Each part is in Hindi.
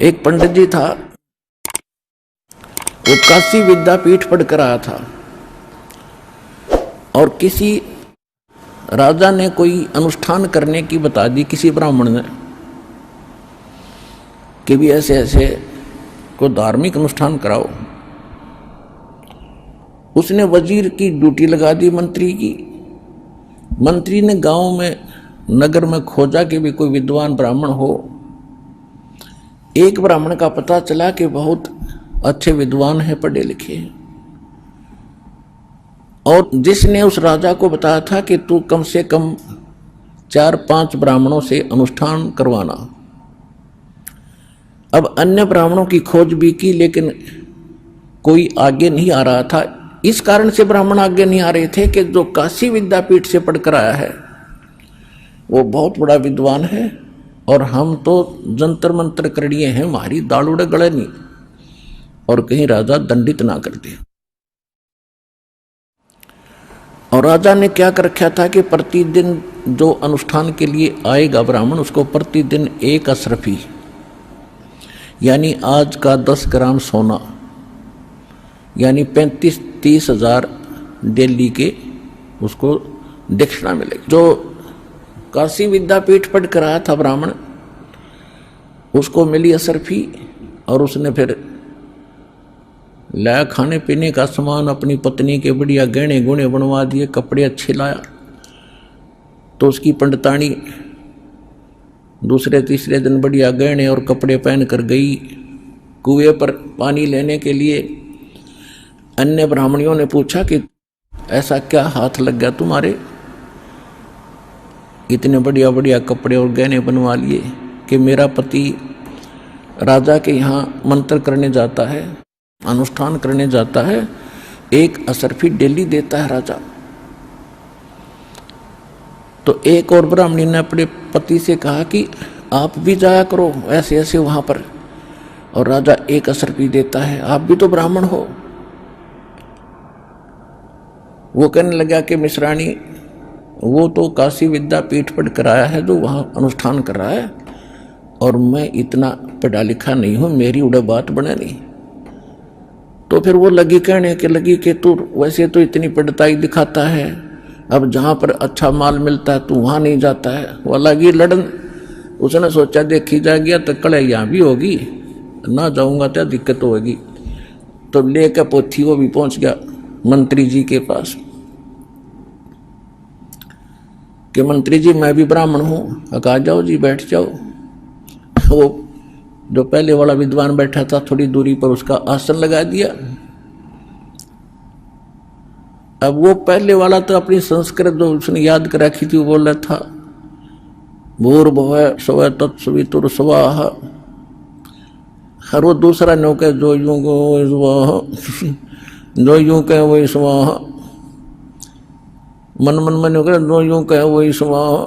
एक पंडित जी था, वो काशी विद्यापीठ पढ़कर आया था और किसी राजा ने कोई अनुष्ठान करने की बता दी, किसी ब्राह्मण ने, कि भी ऐसे ऐसे कोई धार्मिक अनुष्ठान कराओ। उसने वजीर की ड्यूटी लगा दी, मंत्री की। मंत्री ने गांव में, नगर में खोजा कि भी कोई विद्वान ब्राह्मण हो। एक ब्राह्मण का पता चला कि बहुत अच्छे विद्वान हैं, पढ़े लिखे हैं, और जिसने उस राजा को बताया था कि तू कम से कम 4-5 ब्राह्मणों से अनुष्ठान करवाना। अब अन्य ब्राह्मणों की खोज भी की, लेकिन कोई आगे नहीं आ रहा था। इस कारण से ब्राह्मण आगे नहीं आ रहे थे कि जो काशी विद्यापीठ से पढ़कर आया है वो बहुत बड़ा विद्वान है, और हम तो जंतर मंत्र कर लिए हैं, हमारी दाल उड़े गले नहीं, और कहीं राजा दंडित ना कर दे। और राजा ने क्या कर रखा था कि प्रतिदिन जो अनुष्ठान के लिए आएगा ब्राह्मण, उसको प्रतिदिन 1 अशरफी, यानी आज का 10 ग्राम सोना, यानी 35-30 हजार दिल्ली के उसको दक्षिणा मिलेगी। जो काशी विद्यापीठ पढ़ कर आया था ब्राह्मण, उसको मिली अशरफी, और उसने फिर लाया खाने पीने का सामान, अपनी पत्नी के बढ़िया गहने गुणे बनवा दिए, कपड़े अच्छे लाया। तो उसकी पंडितानी दूसरे तीसरे दिन बढ़िया गहने और कपड़े पहन कर गई कुएं पर पानी लेने के लिए। अन्य ब्राह्मणियों ने पूछा कि ऐसा क्या हाथ लग गया तुम्हारे, इतने बढ़िया बढ़िया कपड़े और गहने बनवा लिए? कि मेरा पति राजा के यहाँ मंत्र करने जाता है, अनुष्ठान करने जाता है, 1 अशरफी डेली देता है राजा। तो एक और ब्राह्मणी ने अपने पति से कहा कि आप भी जाया करो ऐसे ऐसे वहां पर, और राजा 1 अशरफी देता है, आप भी तो ब्राह्मण हो। वो कहने लगा कि मिश्राणी, वो तो काशी विद्यापीठ पढ़ कर आया है जो वहां अनुष्ठान कर रहा है, और मैं इतना पढ़ा लिखा नहीं हूं, मेरी उड़े बात बने नहीं। तो फिर वो लगी कहने के लगी कि तू वैसे तो इतनी पढ़ताई दिखाता है, अब जहाँ पर अच्छा माल मिलता है तू वहाँ नहीं जाता है। वो लगी लड़न। उसने सोचा देखी जा गया तो कड़े यहाँ भी होगी, ना जाऊँगा तो दिक्कत होगी। तो लेकर पोथी वो भी पहुँच गया मंत्री जी के पास कि मंत्री जी मैं भी ब्राह्मण हूँ। कहा जाओ जी बैठ जाओ। वो जो पहले वाला विद्वान बैठा था थोड़ी दूरी पर उसका आसन लगा दिया। अब वो पहले वाला तो अपनी संस्कृत जो उसने याद कर रखी थी वो बोल रहा था, भूर्भुवः स्वः तत्सवितुर्स्वः। और वो दूसरा नौके जो यूं जो यूं कहे वही स्वाहा, मन मन मन जो यूं कहे वही स्वाहा।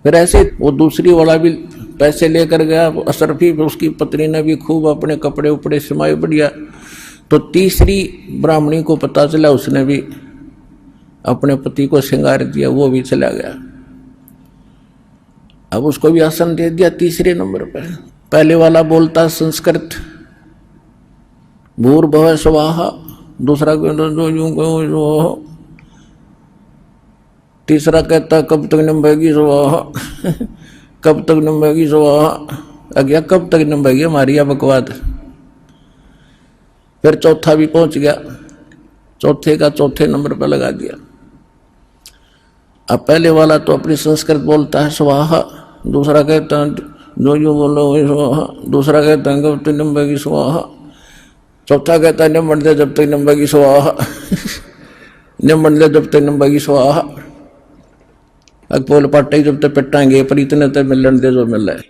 फिर ऐसे वो दूसरी वाला भी पैसे लेकर गया अशरफी, उसकी पत्नी ने भी खूब अपने कपड़े उपड़े सिमाए बढ़िया। तो तीसरी ब्राह्मणी को पता चला, उसने भी अपने पति को श्रृंगार दिया, वो भी चला गया। अब उसको भी आसन दे दिया तीसरे नंबर पर। पहले वाला बोलता संस्कृत भूर्भुवः स्वः, दूसरा जो यूं कहो, तीसरा कहता कब तक नंबेगी स्वाहा कब तक नंबेगी स्वाहा। अगया कब तक नंबेगी हमारी या बकवाद। फिर चौथा भी पहुंच गया, चौथे का चौथे नंबर पर लगा दिया। अब पहले वाला तो अपनी संस्कृत बोलता है स्वाहा, दूसरा कहता है जो यूं बोलो वही स्वाहा, दूसरा कहता है कब तक नंबेगी स्वाहा, चौथा कहता है निम्बन दे जब तक नंबेगी स्वाहा निम्बन दे जब तक नंबेगी स्वाहा। अकपोल पाटे जब तक पिटाएंगे पर इतने तक मिलन दे जो मिल रहा है।